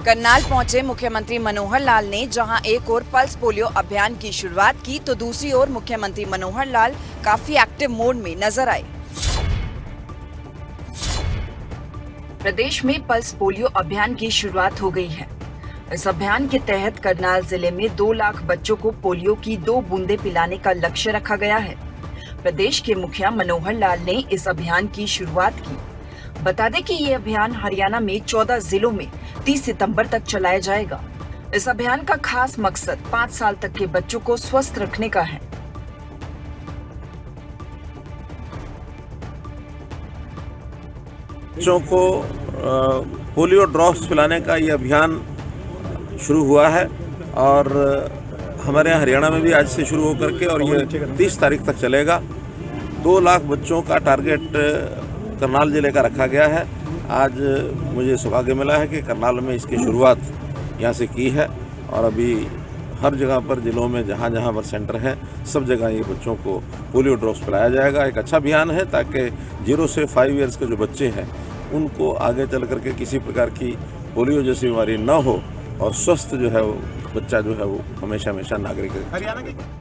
करनाल पहुंचे मुख्यमंत्री मनोहर लाल ने जहां एक ओर पल्स पोलियो अभियान की शुरुआत की तो दूसरी ओर मुख्यमंत्री मनोहर लाल काफी एक्टिव मोड में नजर आए। प्रदेश में पल्स पोलियो अभियान की शुरुआत हो गई है। इस अभियान के तहत करनाल जिले में 2 लाख बच्चों को पोलियो की 2 बूंदें पिलाने का लक्ष्य रखा गया है। प्रदेश के मुखिया मनोहर लाल ने इस अभियान की शुरुआत की। बता दें कि ये अभियान हरियाणा में 14 जिलों में 30 सितंबर तक चलाया जाएगा। इस अभियान का खास मकसद 5 साल तक के बच्चों को स्वस्थ रखने का है। बच्चों को पोलियो ड्रॉप्स पिलाने का ये अभियान शुरू हुआ है और हमारे यहाँ हरियाणा में भी आज से शुरू होकर के और ये 30 तारीख तक चलेगा। 2 लाख बच्चों का टारगेट करनाल जिले का रखा गया है। आज मुझे सौभाग्य मिला है कि करनाल में इसकी शुरुआत यहाँ से की है और अभी हर जगह पर जिलों में जहाँ जहाँ पर सेंटर है सब जगह ये बच्चों को पोलियो ड्रॉप्स पिलाया जाएगा। एक अच्छा अभियान है ताकि 0 से 5 ईयर्स के जो बच्चे हैं उनको आगे चल करके किसी प्रकार की पोलियो जैसी बीमारी न हो और स्वस्थ जो है वो बच्चा जो है वो हमेशा हमेशा नागरिक हरियाणा के।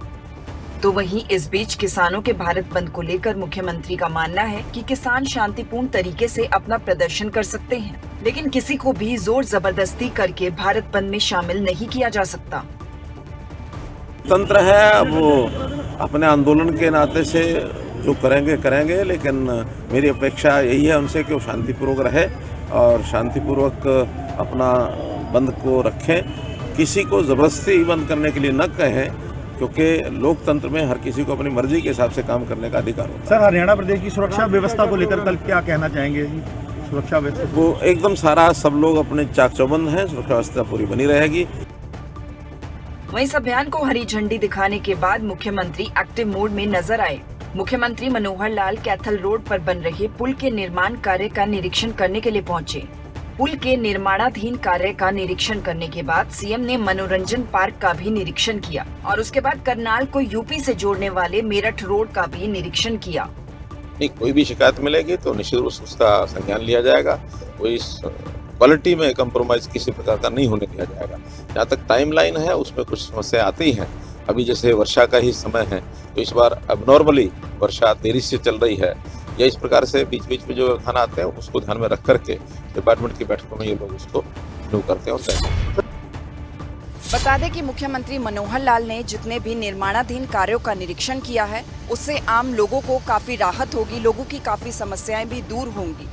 तो वहीं इस बीच किसानों के भारत बंद को लेकर मुख्यमंत्री का मानना है कि किसान शांतिपूर्ण तरीके से अपना प्रदर्शन कर सकते हैं, लेकिन किसी को भी जोर जबरदस्ती करके भारत बंद में शामिल नहीं किया जा सकता। तंत्र है, अब वो अपने आंदोलन के नाते से जो करेंगे, लेकिन मेरी अपेक्षा यही है उनसे कि वो शांतिपूर्वक रहे और शांतिपूर्वक अपना बंद को रखें। किसी को ज़बरदस्ती बंद करने के लिए न कहें, क्योंकि लोकतंत्र में हर किसी को अपनी मर्जी के हिसाब से काम करने का अधिकार होता है। सर, हरियाणा प्रदेश की सुरक्षा व्यवस्था को लेकर कल क्या कहना चाहेंगे? सुरक्षा व्यवस्था वो एकदम सारा सब लोग अपने चाक चौबंद हैं, सुरक्षा व्यवस्था पूरी बनी रहेगी। वहीं इस अभियान को हरी झंडी दिखाने के बाद मुख्यमंत्री एक्टिव मोड में नजर आए। मुख्यमंत्री मनोहर लाल कैथल रोड पर बन रहे पुल के निर्माण कार्य का निरीक्षण करने के लिए पहुंचे। पुल के निर्माणाधीन कार्य का निरीक्षण करने के बाद सीएम ने मनोरंजन पार्क का भी निरीक्षण किया और उसके बाद करनाल को यूपी से जोड़ने वाले मेरठ रोड का भी निरीक्षण किया। कोई भी शिकायत मिलेगी तो निश्चित रूप से उसका संज्ञान लिया जाएगा। कोई क्वालिटी में कंप्रोमाइज किसी प्रकार का नहीं होने दिया जाएगा। जहाँ तक टाइमलाइन है उसमें कुछ समस्या आती हैं। अभी जैसे वर्षा का ही समय है तो इस बार अब वर्षा देरी से चल रही है या इस प्रकार से बीच बीच में जो व्यवधान आते हैं उसको ध्यान में रख करके डिपार्टमेंट की बैठकों में ये लोग उसको रिव्यू करते हैं और तय। बता दें कि मुख्यमंत्री मनोहर लाल ने जितने भी निर्माणाधीन कार्यों का निरीक्षण किया है उससे आम लोगों को काफी राहत होगी, लोगों की काफी समस्याएं भी दूर होंगी।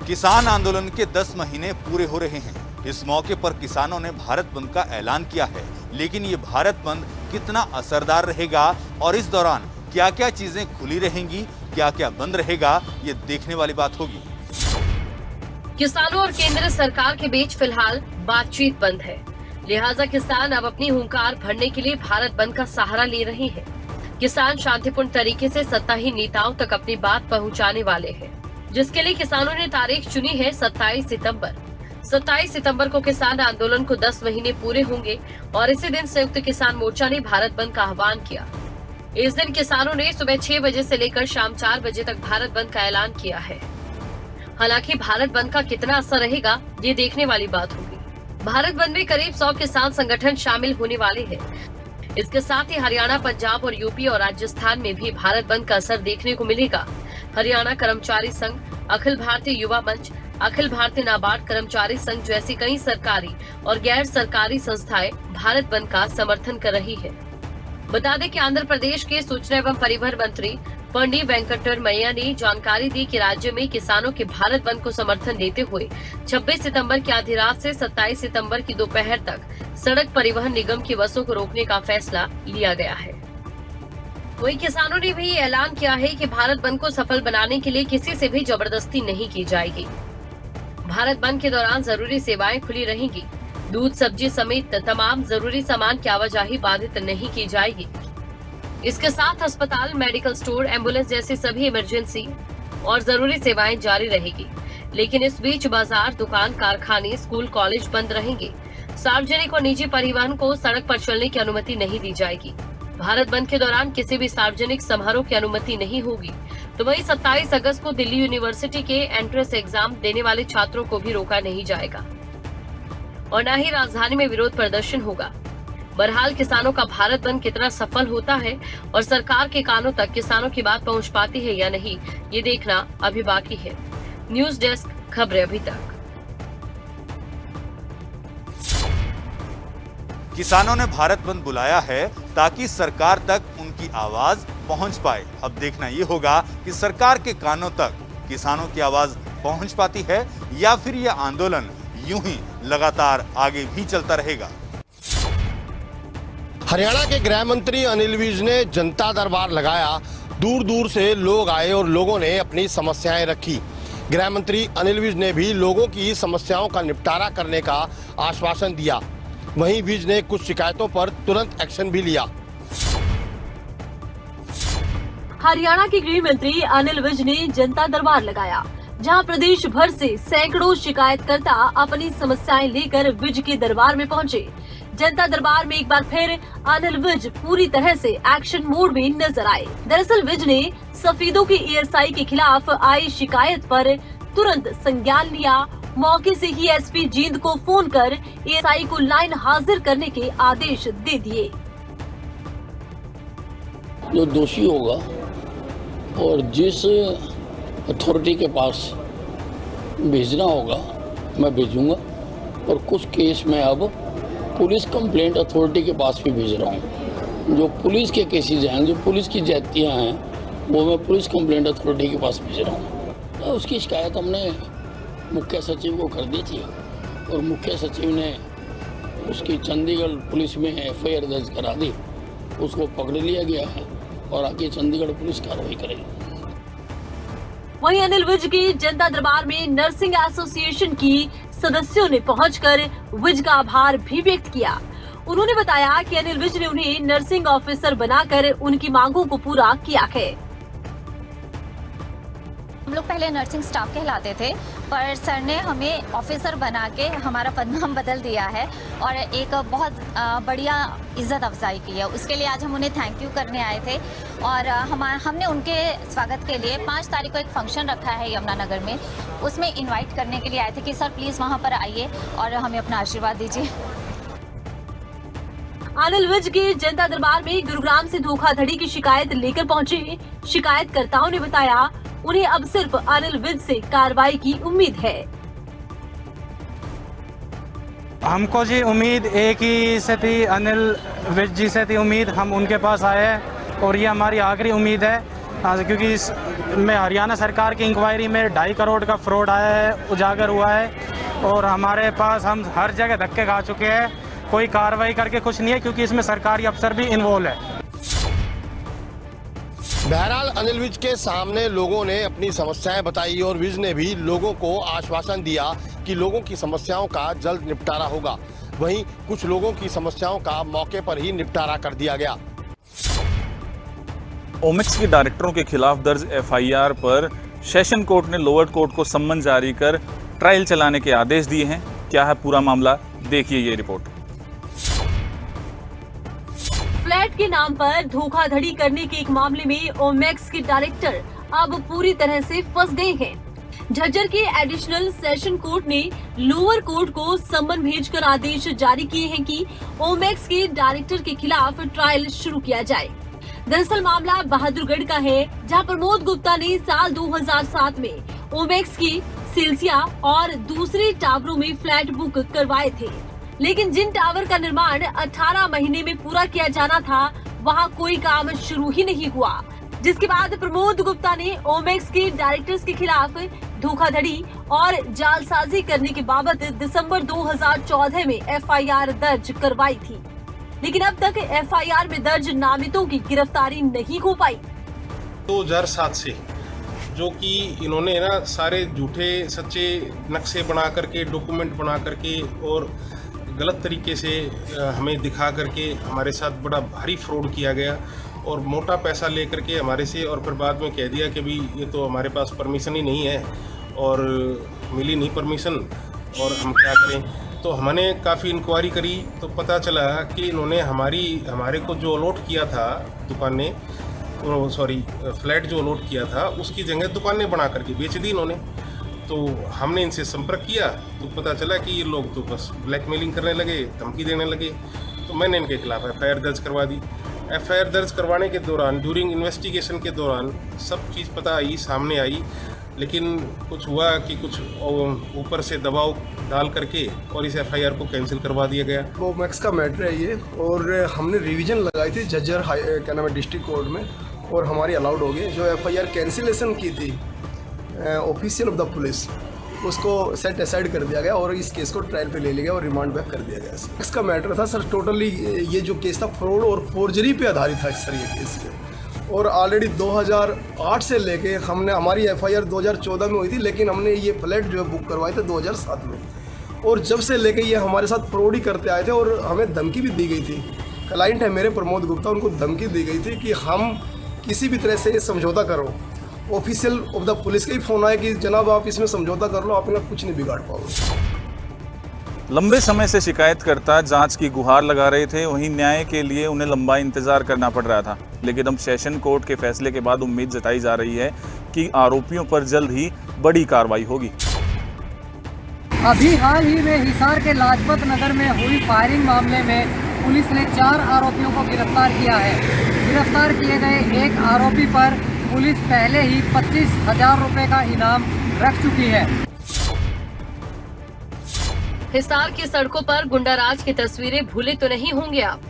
किसान आंदोलन के 10 महीने पूरे हो रहे हैं। इस मौके पर किसानों ने भारत बंद का ऐलान किया है, लेकिन ये भारत बंद कितना असरदार रहेगा और इस दौरान क्या क्या चीजें खुली रहेंगी, क्या क्या बंद रहेगा, ये देखने वाली बात होगी। किसानों और केंद्र सरकार के बीच फिलहाल बातचीत बंद है, लिहाजा किसान अब अपनी हुंकार भरने के लिए भारत बंद का सहारा ले रहे हैं। किसान शांतिपूर्ण तरीके से सत्ताहीन नेताओं तक अपनी बात पहुंचाने वाले हैं, जिसके लिए किसानों ने तारीख चुनी है 27 सितंबर। 27 सितंबर को किसान आंदोलन को 10 महीने पूरे होंगे और इसी दिन संयुक्त किसान मोर्चा ने भारत बंद का आह्वान किया। इस दिन किसानों ने सुबह 6 बजे से लेकर शाम 4 बजे तक भारत बंद का ऐलान किया है। हालांकि भारत बंद का कितना असर रहेगा ये देखने वाली बात होगी। भारत बंद में करीब 100 किसान संगठन शामिल होने वाले हैं। इसके साथ ही हरियाणा, पंजाब और यूपी और राजस्थान में भी भारत बंद का असर देखने को मिलेगा। हरियाणा कर्मचारी संघ, अखिल भारतीय युवा मंच, अखिल भारतीय नाबार्ड कर्मचारी संघ जैसी कई सरकारी और गैर सरकारी संस्थाएं भारत बंद का समर्थन कर रही है। बता दें कि आंध्र प्रदेश के सूचना एवं परिवहन मंत्री पंडी वेंकटरमैया ने जानकारी दी कि राज्य में किसानों के भारत बंद को समर्थन देते हुए 26 सितंबर की आधी रात से 27 सितंबर की दोपहर तक सड़क परिवहन निगम की बसों को रोकने का फैसला लिया गया है। वहीं किसानों ने भी ऐलान किया है कि भारत बंद को सफल बनाने के लिए किसी से भी जबरदस्ती नहीं की जाएगी। भारत बंद के दौरान जरूरी सेवाएं खुली रहेंगी। दूध, सब्जी समेत तमाम जरूरी सामान की आवाजाही बाधित नहीं की जाएगी। इसके साथ अस्पताल, मेडिकल स्टोर, एम्बुलेंस जैसी सभी इमरजेंसी और जरूरी सेवाएं जारी रहेगी। लेकिन इस बीच बाजार, दुकान, कारखाने, स्कूल, कॉलेज बंद रहेंगे। सार्वजनिक और निजी परिवहन को सड़क पर चलने की अनुमति नहीं दी जाएगी। भारत बंद के दौरान किसी भी सार्वजनिक समारोह की अनुमति नहीं होगी। तो वहीं 27 अगस्त को दिल्ली यूनिवर्सिटी के एंट्रेंस एग्जाम देने वाले छात्रों को भी रोका नहीं जाएगा और न ही राजधानी में विरोध प्रदर्शन होगा। बहरहाल किसानों का भारत बंद कितना सफल होता है और सरकार के कानों तक किसानों की बात पहुंच पाती है या नहीं, ये देखना अभी बाकी है। न्यूज डेस्क, खबरें अभी तक। किसानों ने भारत बंद बुलाया है ताकि सरकार तक उनकी आवाज पहुंच पाए। अब देखना यह होगा कि सरकार के कानों तक किसानों की आवाज पहुंच पाती है या फिर यह आंदोलन यूं ही लगातार आगे भी चलता रहेगा। हरियाणा के गृह मंत्री अनिल विज ने जनता दरबार लगाया। दूर दूर से लोग आए और लोगों ने अपनी समस्याएं रखी। गृह मंत्री अनिल विज ने भी लोगों की समस्याओं का निपटारा करने का आश्वासन दिया। वहीं विज ने कुछ शिकायतों पर तुरंत एक्शन भी लिया। हरियाणा के गृह मंत्री अनिल विज ने जनता दरबार लगाया, जहां प्रदेश भर से सैकड़ों शिकायतकर्ता अपनी समस्याएं लेकर विज के दरबार में पहुंचे। जनता दरबार में एक बार फिर अनिल विज पूरी तरह से एक्शन मोड में नजर आए। दरअसल विज ने सफेदों की ईएसआई के खिलाफ आई शिकायत पर तुरंत संज्ञान लिया। मौके से ही एसपी जींद को फोन कर ईएसआई को लाइन हाजिर करने के आदेश दे दिए। जो दोषी होगा और जिस अथॉरिटी के पास भेजना होगा मैं भेजूंगा, और कुछ केस में अब पुलिस कंप्लेंट अथॉरिटी के पास भी भेज रहा हूँ। जो पुलिस के केसेज हैं, जो पुलिस की जातियाँ हैं, वो मैं पुलिस कंप्लेंट अथॉरिटी के पास भेज रहा हूँ। उसकी शिकायत हमने मुख्य सचिव को कर दी थी और मुख्य सचिव ने उसकी चंडीगढ़ पुलिस में एफआईआर दर्ज करा दी। उसको पकड़ लिया गया है और आगे चंडीगढ़ पुलिस कार्रवाई करेगी। वहीं अनिल विज के जनता दरबार में नर्सिंग एसोसिएशन की सदस्यों ने पहुंचकर विज का आभार भी व्यक्त किया। उन्होंने बताया कि अनिल विज ने उन्हें नर्सिंग ऑफिसर बनाकर उनकी मांगों को पूरा किया है। हम लोग पहले नर्सिंग स्टाफ कहलाते थे, पर सर ने हमें ऑफिसर बना के हमारा पदनाम बदल दिया है और एक बहुत बढ़िया इज्जत अफजाई की है। उसके लिए आज हम उन्हें थैंक यू करने आए थे और हमने उनके स्वागत के लिए 5 तारीख को एक फंक्शन रखा है यमुनानगर में। उसमें इनवाइट करने के लिए आए थे कि सर प्लीज़ वहाँ पर आइए और हमें अपना आशीर्वाद दीजिए। अनिल विज के जनता दरबार में गुरुग्राम से धोखाधड़ी की शिकायत लेकर पहुंचे शिकायतकर्ताओं ने बताया उन्हें अब सिर्फ अनिल विज से कार्रवाई की उम्मीद है। हमको जी उम्मीद एक ही से थी, अनिल विज जी से थी उम्मीद। हम उनके पास आए हैं और ये हमारी आखिरी उम्मीद है, क्योंकि इसमें हरियाणा सरकार की इंक्वायरी में 2.5 करोड़ का फ्रॉड आया है, उजागर हुआ है और हमारे पास हम हर जगह धक्के खा चुके हैं। कोई कार्रवाई करके कुछ नहीं है, क्योंकि इसमें सरकारी अफसर भी इन्वॉल्व है। बहरहाल अनिल विज के सामने लोगों ने अपनी समस्याएं बताई और विज ने भी लोगों को आश्वासन दिया कि लोगों की समस्याओं का जल्द निपटारा होगा। वहीं कुछ लोगों की समस्याओं का मौके पर ही निपटारा कर दिया गया। ओमेक्स के डायरेक्टरों के खिलाफ दर्ज एफआईआर पर सेशन कोर्ट ने लोअर कोर्ट को सम्मन जारी कर ट्रायल चलाने के आदेश दिए हैं। क्या है पूरा मामला, देखिए ये रिपोर्ट। फ्लैट के नाम पर धोखाधड़ी करने के एक मामले में ओमेक्स के डायरेक्टर अब पूरी तरह से फंस गए हैं। झज्जर के एडिशनल सेशन कोर्ट ने लोअर कोर्ट को सम्मन भेजकर आदेश जारी किए हैं कि ओमेक्स के डायरेक्टर के खिलाफ ट्रायल शुरू किया जाए। दरअसल मामला बहादुरगढ़ का है, जहां प्रमोद गुप्ता ने साल 2007 में ओमेक्स की सिलसिया और दूसरे टावरों में फ्लैट बुक करवाए थे, लेकिन जिन टावर का निर्माण 18 महीने में पूरा किया जाना था वहां कोई काम शुरू ही नहीं हुआ, जिसके बाद प्रमोद गुप्ता ने ओमेक्स के डायरेक्टर्स के खिलाफ धोखाधड़ी और जालसाजी करने के बाबत दिसंबर 2014 में एफआईआर दर्ज करवाई थी, लेकिन अब तक एफआईआर में दर्ज नामितों की गिरफ्तारी नहीं हो पाई। 2007 से जो कि इन्होंने ना सारे झूठे सच्चे नक्शे बना करके, डॉक्यूमेंट बना करके और गलत तरीके से हमें दिखा करके हमारे साथ बड़ा भारी फ्रॉड किया गया और मोटा पैसा ले करके हमारे से, और फिर बाद में कह दिया कि भी ये तो हमारे पास परमिशन ही नहीं है और मिली नहीं परमिशन और हम क्या करें। तो हमने काफ़ी इंक्वायरी करी तो पता चला कि इन्होंने हमारे को जो अलॉट किया था दुकानें, फ्लैट जो अलॉट किया था उसकी जगह दुकानें बना करके बेच दी इन्होंने। तो हमने इनसे संपर्क किया तो पता चला कि ये लोग तो बस ब्लैकमेलिंग करने लगे, धमकी देने लगे। तो मैंने इनके खिलाफ़ एफआईआर दर्ज करवा दी। एफआईआर दर्ज करवाने के दौरान ड्यूरिंग इन्वेस्टिगेशन के दौरान सब चीज़ पता आई, सामने आई, लेकिन कुछ हुआ कि कुछ ऊपर से दबाव डाल करके और इस एफआईआर को कैंसिल करवा दिया गया। ओमैक्स का मैटर है ये, और हमने रिवीजन लगाई थी झज्जर क्या नाम है डिस्ट्रिक्ट कोर्ट में, और हमारी अलाउड हो गई। जो एफआईआर कैंसिलेशन की थी ऑफिशियल ऑफ द पुलिस, उसको सेट असाइड कर दिया गया और इस केस को ट्रायल पे ले लिया गया और रिमांड बैक कर दिया गया। इसका मैटर था सर, टोटली ये जो केस था फ्रॉड और फोर्जरी पे आधारित था सर ये केस। और ऑलरेडी 2008 से लेके हमारी एफआईआर 2014 में हुई थी, लेकिन हमने ये फ्लैट जो है बुक करवाए थे 2007 में, और जब से लेके ये हमारे साथ फ्रॉड ही करते आए थे। और हमें धमकी भी दी गई थी, क्लाइंट है मेरे प्रमोद गुप्ता, उनको धमकी दी गई थी कि हम किसी भी तरह से ये समझौता करो। ऑफिशियल ऑफ द पुलिस का ही फ़ोन आया कि जनाब आप इसमें समझौता कर लो, आप इनका कुछ नहीं बिगाड़ पाओगे। लंबे समय से शिकायतकर्ता जांच की गुहार लगा रहे थे, वहीं न्याय के लिए उन्हें लंबा इंतजार करना पड़ रहा था। लेकिन अब सेशन कोर्ट के फैसले के बाद उम्मीद जताई जा रही है कि आरोपियों पर जल्द ही बड़ी कार्रवाई होगी। अभी हाल ही में हिसार के लाजपत नगर में हुई फायरिंग मामले में पुलिस ने 4 आरोपियों को गिरफ्तार किया है। गिरफ्तार किए गए एक आरोपी पर पुलिस पहले ही 25,000 रुपए का इनाम रख चुकी है। हिसार की सड़कों पर गुंडाराज की तस्वीरें भूले तो नहीं होंगे आप।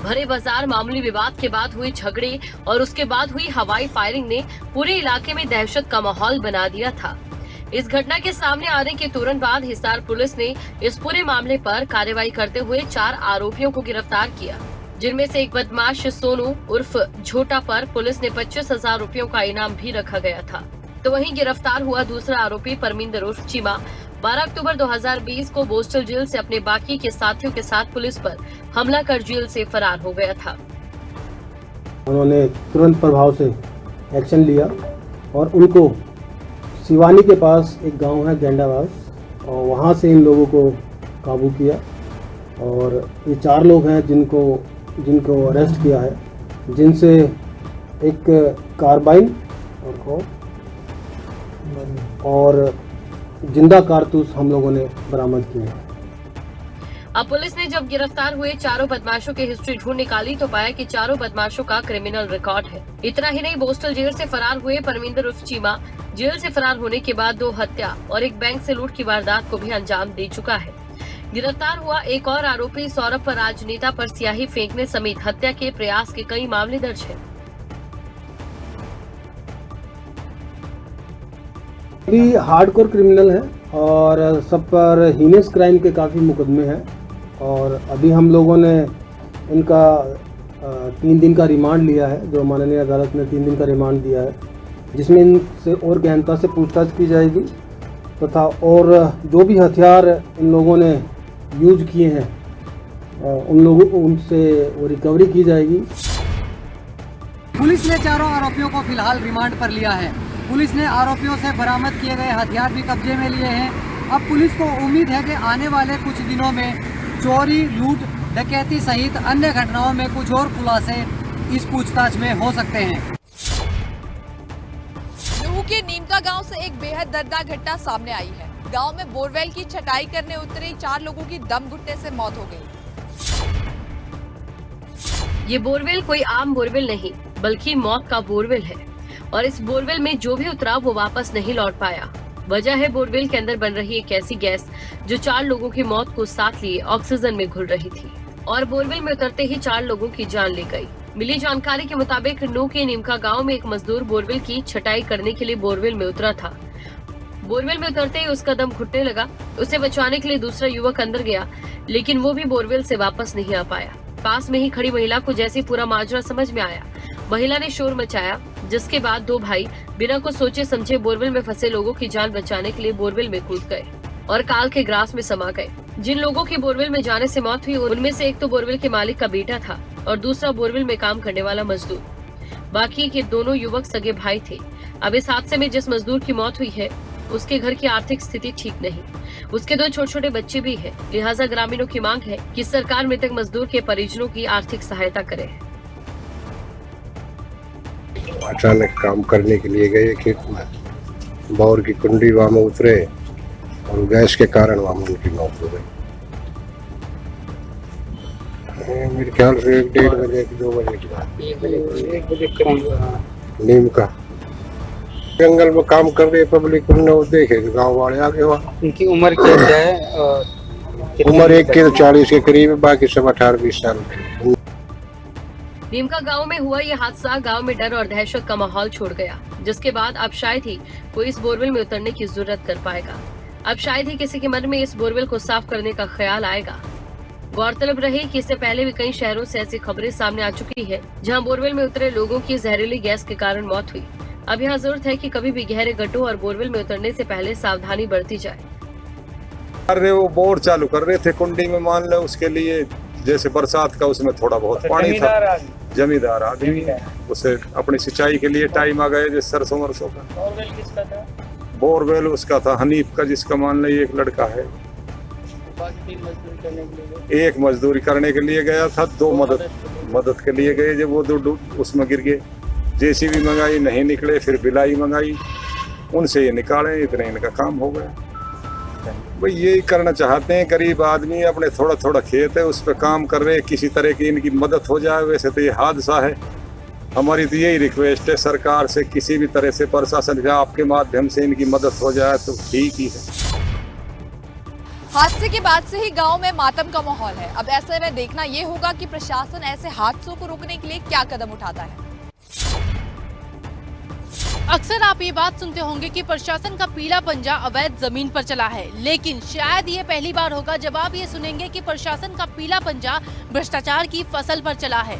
भरे बाजार मामूली विवाद के बाद हुए झगड़े और उसके बाद हुई हवाई फायरिंग ने पूरे इलाके में दहशत का माहौल बना दिया था। इस घटना के सामने आने के तुरंत बाद हिसार पुलिस ने इस पूरे मामले पर कार्रवाई करते हुए 4 आरोपियों को गिरफ्तार किया, जिनमें से एक बदमाश सोनू उर्फ झोटा पर पुलिस ने 25,000 रुपयों का इनाम भी रखा गया था। तो वहीं गिरफ्तार हुआ दूसरा आरोपी परमिंदर उर्फ चीमा 12 अक्टूबर 2020 को बोस्टल जेल से अपने बाकी के साथियों के साथ पुलिस पर हमला कर जेल से फरार हो गया था। उन्होंने तुरंत प्रभाव से एक्शन लिया और उनको सिवानी के पास एक गांव है गेंडावास, और वहां से इन लोगों को काबू किया। और ये 4 लोग हैं जिनको अरेस्ट किया है, जिनसे एक कार्बाइन और जिंदा कारतूस हम लोगों ने बरामद किए हैं। अब पुलिस ने जब गिरफ्तार हुए चारों बदमाशों की हिस्ट्री ढूंढ निकाली तो पाया कि चारों बदमाशों का क्रिमिनल रिकॉर्ड है। इतना ही नहीं, बोस्टल जेल से फरार हुए परमिंदर उर्फ चीमा जेल से फरार होने के बाद 2 हत्या और एक बैंक से लूट की वारदात को भी अंजाम दे चुका है। गिरफ्तार हुआ एक और आरोपी सौरभ पर राजनेता पर स्याही फेंकने समेत हत्या के प्रयास के कई मामले दर्ज हैं। अभी हार्डकोर क्रिमिनल है और सब पर हीनियस क्राइम के काफ़ी मुकदमे हैं, और अभी हम लोगों ने इनका 3 दिन का रिमांड लिया है। जो माननीय अदालत ने 3 दिन का रिमांड दिया है, जिसमें इनसे और गहनता से पूछताछ की जाएगी तथा और जो भी हथियार इन लोगों ने यूज किए हैं उनसे वो रिकवरी की जाएगी। पुलिस ने चारों आरोपियों को फिलहाल रिमांड पर लिया है। पुलिस ने आरोपियों से बरामद किए गए हथियार भी कब्जे में लिए हैं। अब पुलिस को उम्मीद है कि आने वाले कुछ दिनों में चोरी, लूट, डकैती सहित अन्य घटनाओं में कुछ और खुलासे इस पूछताछ में हो सकते हैं। नूह के नीमका गांव से एक बेहद दर्दनाक घटना सामने आई है। गांव में बोरवेल की छटाई करने उतरे 4 लोगों की दम घुटने से मौत हो गई। ये बोरवेल कोई आम बोरवेल नहीं, बल्कि मौत का बोरवेल है, और इस बोरवेल में जो भी उतरा वो वापस नहीं लौट पाया। वजह है बोरवेल के अंदर बन रही एक ऐसी गैस जो 4 लोगों की मौत को साथ लिए ऑक्सीजन में घुल रही थी, और बोरवेल में उतरते ही 4 लोगों की जान ले गई। मिली जानकारी के मुताबिक नूह के नीमका गांव में एक मजदूर बोरवेल की छटाई करने के लिए बोरवेल में उतरा था। बोरवेल में उतरते ही उसका दम घुटने लगा। उसे बचाने के लिए दूसरा युवक अंदर गया, लेकिन वो भी बोरवेल से वापस नहीं आ पाया। पास में ही खड़ी महिला को जैसे पूरा माजरा समझ में आया, महिला ने शोर मचाया, जिसके बाद 2 भाई बिना कुछ सोचे समझे बोरवेल में फंसे लोगों की जान बचाने के लिए बोरवेल में कूद गए और काल के ग्रास में समा गए। जिन लोगों की बोरवेल में जाने से मौत हुई उनमें से एक तो बोरवेल के मालिक का बेटा था और दूसरा बोरवेल में काम करने वाला मजदूर। बाकी के दोनों युवक सगे भाई थे। अब इस हादसे में जिस मजदूर की मौत हुई है उसके घर की आर्थिक स्थिति ठीक नहीं, उसके 2 छोटे-छोटे बच्चे भी हैं। लिहाजा ग्रामीणों की मांग है कि सरकार मृतक मजदूर के परिजनों की आर्थिक सहायता करे। अचानक काम करने के लिए गए खेत में, बोर की कुंडी वहां में उतरे और गैस के कारण वहां में उनकी मौत हो गई। मेरे ख्याल से 1-1.5 बजे 2 बजे की बात, 1 बजे करीब। नीम का जंगल में काम कर रहे पब्लिक, उन्होंने देखे गाँव वाले आगे वहाँ। उनकी उम्र क्या है? उम्र एक के 40 के करीब, बाकी सब 18-20 साल के। नीमका गांव में हुआ ये हादसा गांव में डर और दहशत का माहौल छोड़ गया, जिसके बाद अब शायद ही कोई इस बोरवेल में उतरने की जरूरत कर पाएगा। अब शायद ही किसी के मन में इस बोरवेल को साफ करने का ख्याल आएगा। गौरतलब रहे कि इससे पहले भी कई शहरों से ऐसी खबरें सामने आ चुकी है जहां बोरवेल में उतरे लोगों की जहरीली गैस के कारण मौत हुई। अब यहाँ जरूरत है कि कभी भी गहरे गड्ढों और बोरवेल में उतरने से पहले सावधानी बरती जाए। अरे वो बोर चालू कर रहे थे कुंडी में, मान लो उसके लिए जैसे बरसात का उसमें थोड़ा बहुत पानी था, जमींदार आदमी, उसे अपनी सिंचाई के लिए टाइम आ गया जैसे सरसों मरसों का। बोरवेल किसका था? बोरवेल उसका था हनीफ का, जिसका मान लो एक लड़का है। एक मजदूरी करने के लिए गया था, 2 मदद के लिए गए, जब वो 2 उसमें गिर गए। जेसीबी मंगाई, नहीं निकले, फिर बिलाई मंगाई, उनसे ये निकाले, इतने इनका काम हो गया। भाई यही करना चाहते हैं, गरीब आदमी अपने थोड़ा थोड़ा खेत है उस पर काम कर रहे हैं, किसी तरह की इनकी मदद हो जाए। वैसे तो ये हादसा है, हमारी तो यही रिक्वेस्ट है सरकार से, किसी भी तरह से प्रशासन से आपके माध्यम से इनकी मदद हो जाए तो ठीक ही है। हादसे के बाद से ही गांव में मातम का माहौल है। अब ऐसे में देखना ये होगा कि प्रशासन ऐसे हादसों को रोकने के लिए क्या कदम उठाता है। अक्सर आप ये बात सुनते होंगे कि प्रशासन का पीला पंजा अवैध जमीन पर चला है, लेकिन शायद ये पहली बार होगा जब आप ये सुनेंगे कि प्रशासन का पीला पंजा भ्रष्टाचार की फसल पर चला है।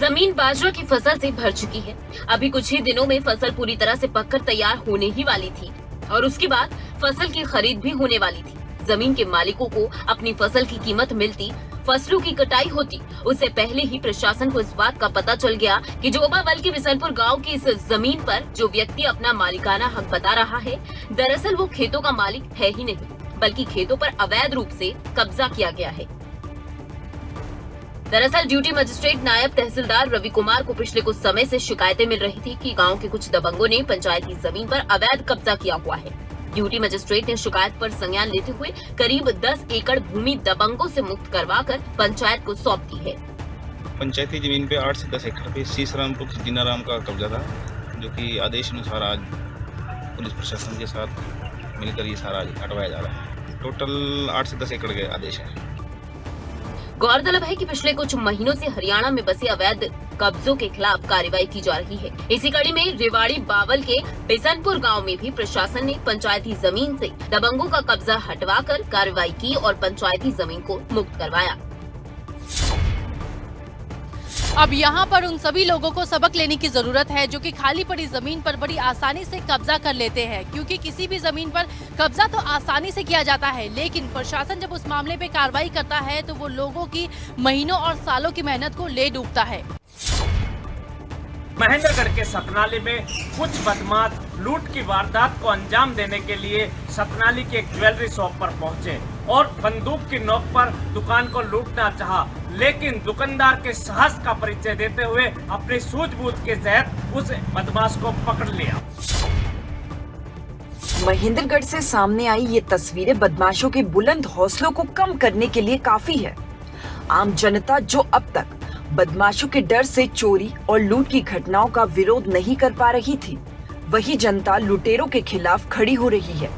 जमीन बाजरा की फसल से भर चुकी है। अभी कुछ ही दिनों में फसल पूरी तरह से पककर तैयार होने ही वाली थी और उसके बाद फसल की खरीद भी होने वाली थी। जमीन के मालिकों को अपनी फसल की कीमत मिलती, फसलों की कटाई होती, उससे पहले ही प्रशासन को इस बात का पता चल गया कि जोबावल के बिसनपुर गांव की इस जमीन पर जो व्यक्ति अपना मालिकाना हक बता रहा है, दरअसल वो खेतों का मालिक है ही नहीं, बल्कि खेतों पर अवैध रूप से कब्जा किया गया है। दरअसल ड्यूटी मजिस्ट्रेट नायब तहसीलदार रवि कुमार को पिछले कुछ समय से शिकायतें मिल रही थी कि गांव के कुछ दबंगों ने पंचायती जमीन पर अवैध कब्जा किया हुआ है। ड्यूटी मजिस्ट्रेट ने शिकायत पर संज्ञान लेते हुए करीब 10 एकड़ भूमि दबंगों से मुक्त करवाकर पंचायत को सौंप दी है। पंचायती जमीन पे 8 से 10 एकड़ पे सीसरामपुर जीनाराम का कब्जा था, जो कि आदेश अनुसार आज पुलिस प्रशासन के साथ मिलकर ये सारा हटवाया जा रहा है। टोटल 8 से 10 एकड़ के आदेश है। गौरतलब है कि पिछले कुछ महीनों से हरियाणा में बसे अवैध कब्जों के खिलाफ कार्रवाई की जा रही है। इसी कड़ी में रेवाड़ी बावल के बिसनपुर गांव में भी प्रशासन ने पंचायती जमीन से दबंगों का कब्जा हटवाकर कार्रवाई की और पंचायती जमीन को मुक्त करवाया। अब यहाँ पर उन सभी लोगों को सबक लेने की जरूरत है जो कि खाली पड़ी जमीन पर बड़ी आसानी से कब्जा कर लेते हैं, क्योंकि किसी भी जमीन पर कब्जा तो आसानी से किया जाता है, लेकिन प्रशासन जब उस मामले पे कार्रवाई करता है तो वो लोगों की महीनों और सालों की मेहनत को ले डूबता है। महेंद्रगढ़ के सतनाली में कुछ बदमाश लूट की वारदात को अंजाम देने के लिए सतनाली के एक ज्वेलरी शॉप पर पहुंचे और बंदूक की नोक पर दुकान को लूटना चाहा, लेकिन दुकानदार के साहस का परिचय देते हुए अपनी सूझबूझ के तहत उस बदमाश को पकड़ लिया। महेंद्रगढ़ से सामने आई ये तस्वीरें बदमाशों के बुलंद हौसलों को कम करने के लिए काफी है। आम जनता जो अब तक बदमाशों के डर से चोरी और लूट की घटनाओं का विरोध नहीं कर पा रही थी, वही जनता लुटेरों के खिलाफ खड़ी हो रही है।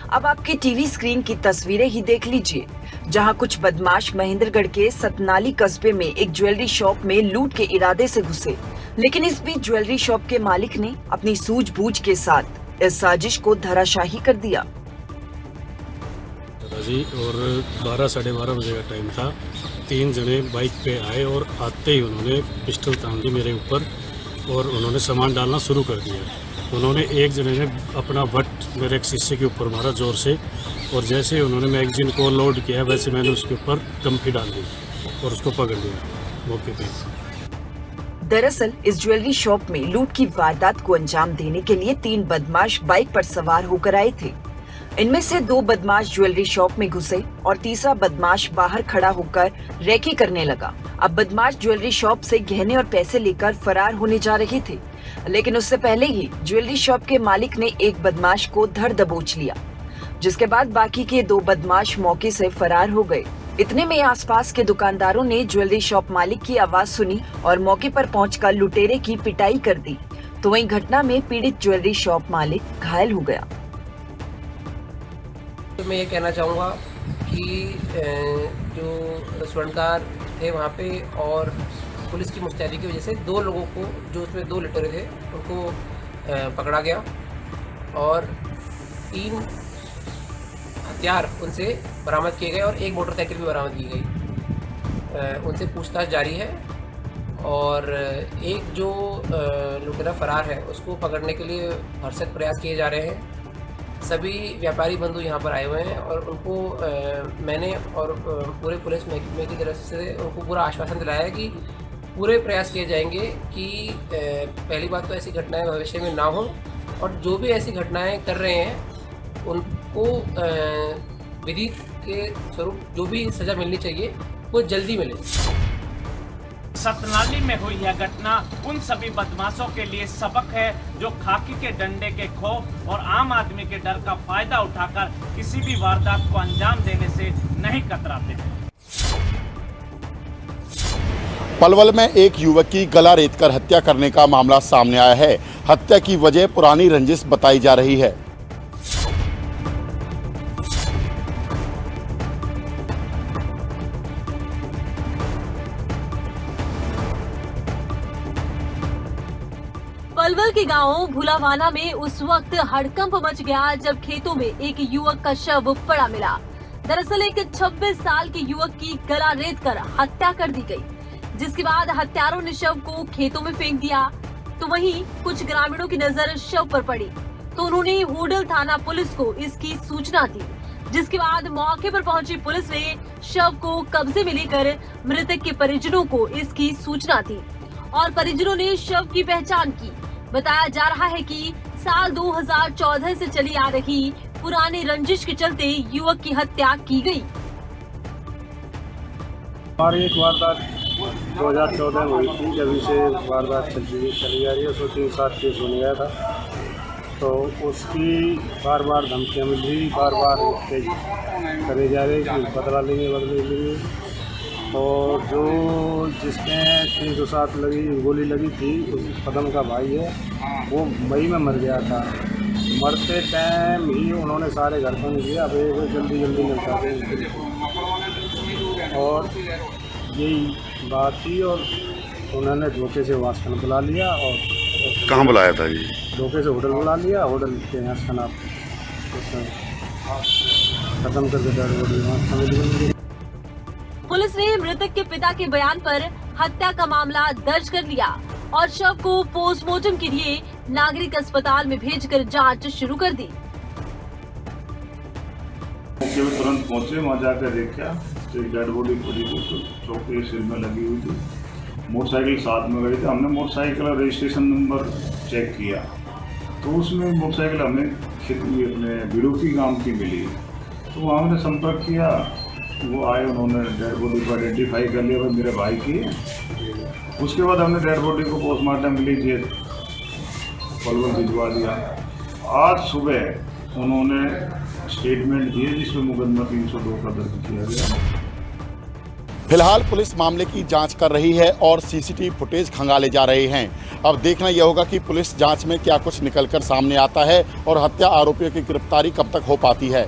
अब आपकी टीवी स्क्रीन की तस्वीरें ही देख लीजिए, जहां कुछ बदमाश महेंद्रगढ़ के सतनाली कस्बे में एक ज्वेलरी शॉप में लूट के इरादे से घुसे, लेकिन इस बीच ज्वेलरी शॉप के मालिक ने अपनी सूझबूझ के साथ इस साजिश को धराशाही कर दिया। और 12 साढ़े 12 बजे का टाइम था। 3 जने बाइक पे आए और आते ही उन्होंने पिस्टल तान दी मेरे ऊपर और उन्होंने सामान डालना शुरू कर दिया। उन्होंने एक जने ने अपना बट मेरे एक शीशे के ऊपर मारा जोर से, और जैसे उन्होंने मैगजीन को लोड किया वैसे मैंने उसके ऊपर डंपी डाल दी और उसको पकड़ लिया मौके पे। दरअसल इस ज्वेलरी शॉप में लूट की वारदात को अंजाम देने के लिए 3 बदमाश बाइक पर सवार होकर आए थे। इनमें से 2 बदमाश ज्वेलरी शॉप में घुसे और तीसरा बदमाश बाहर खड़ा होकर रेकी करने लगा। अब बदमाश ज्वेलरी शॉप से गहने और पैसे लेकर फरार होने जा रहे थे, लेकिन उससे पहले ही ज्वेलरी शॉप के मालिक ने एक बदमाश को धर दबोच लिया, जिसके बाद बाकी के 2 बदमाश मौके से फरार हो गए। इतने में आसपास के दुकानदारों ने ज्वेलरी शॉप मालिक की आवाज सुनी और मौके पर पहुंचकर लुटेरे की पिटाई कर दी। तो वहीं घटना में पीड़ित ज्वेलरी शॉप मालिक घायल हो गया। तो मैं ये कहना चाहूँगा कि जो स्वर्णकार थे वहाँ पे और पुलिस की मुस्तैदी की वजह से 2 लोगों को, जो उसमें 2 लुटेरे थे, उनको पकड़ा गया और 3 हथियार उनसे बरामद किए गए और 1 मोटरसाइकिल भी बरामद की गई। उनसे पूछताछ जारी है और एक जो लुटेरा फरार है उसको पकड़ने के लिए भरसक प्रयास किए जा रहे हैं। सभी व्यापारी बंधु यहाँ पर आए हुए हैं और उनको मैंने और पूरे पुलिस महकमे की तरफ से उनको पूरा आश्वासन दिलाया है कि पूरे प्रयास किए जाएंगे कि पहली बात तो ऐसी घटनाएं भविष्य में ना हो और जो भी ऐसी घटनाएं कर रहे हैं उनको विधि के स्वरूप जो भी सज़ा मिलनी चाहिए वो जल्दी मिले। सतनाली में हुई यह घटना उन सभी बदमाशों के लिए सबक है जो खाकी के डंडे के खौफ और आम आदमी के डर का फायदा उठाकर किसी भी वारदात को अंजाम देने से नहीं कतराते हैं। पलवल में एक युवक की गला रेतकर हत्या करने का मामला सामने आया है। हत्या की वजह पुरानी रंजिश बताई जा रही है। पलवल के गांव भुलावाना में उस वक्त हड़कंप मच गया जब खेतों में एक युवक का शव पड़ा मिला। दरअसल एक 26 साल के युवक की गला रेतकर हत्या कर दी गई, जिसके बाद हत्यारों ने शव को खेतों में फेंक दिया। तो वहीं कुछ ग्रामीणों की नजर शव पर पड़ी तो उन्होंने होडल थाना पुलिस को इसकी सूचना दी, जिसके बाद मौके पर पहुंची पुलिस ने शव को कब्जे में लेकर मृतक के परिजनों को इसकी सूचना दी और परिजनों ने शव की पहचान की। बताया जा रहा है कि साल 2014 से चली आ रही पुरानी रंजिश के चलते युवक की हत्या की गई। और एक वारदात 2014 में हुई थी, जब से वारदात चली जा रही है। उसको 3-7 केस होने गया था, तो उसकी बार बार धमकियाँ मिल रही, बार बार करे जा रहे कि बदला लेंगे। और जो जिसने 307 गोली लगी थी उस पदम का भाई है, वो मई में मर गया था। मरते टाइम ही उन्होंने सारे घर पर किया, अब जल्दी मिलता है और यही बात थी। और उन्होंने धोखे से वास्कन बुला लिया। और कहाँ बुलाया था जी? धोखे से होटल बुला लिया, होटल के यहाँ खाना खत्म करके पुलिस ने मृतक के पिता के बयान पर हत्या का मामला दर्ज कर लिया और शव को पोस्टमार्टम के लिए नागरिक अस्पताल में भेजकर जांच शुरू कर दी। तुरंत पहुंचे, वहाँ जाकर देखा तो एक डेड बॉडी पड़ी थी, तो चौके सिर में लगी हुई थी। मोटरसाइकिल साथ में गई थी। हमने मोटरसाइकिल का रजिस्ट्रेशन नंबर चेक किया तो उसमें मोटरसाइकिल हमें अपने बिड़ूकी गांव की मिली। तो वहाँ हमने संपर्क किया, वो आए, उन्होंने डेड बॉडी को आइडेंटिफाई कर लिया मेरे भाई की। उसके बाद हमने डेड बॉडी को पोस्टमार्टम के लिए पलवल भिजवा दिया। आज सुबह उन्होंने स्टेटमेंट दिए जिसमें मुकदमा 302 का दर्ज किया गया। फिलहाल पुलिस मामले की जांच कर रही है और सीसीटीवी फुटेज खंगाले जा रहे हैं। अब देखना यह होगा कि पुलिस जांच में क्या कुछ निकलकर सामने आता है और हत्या आरोपियों की गिरफ्तारी कब तक हो पाती है।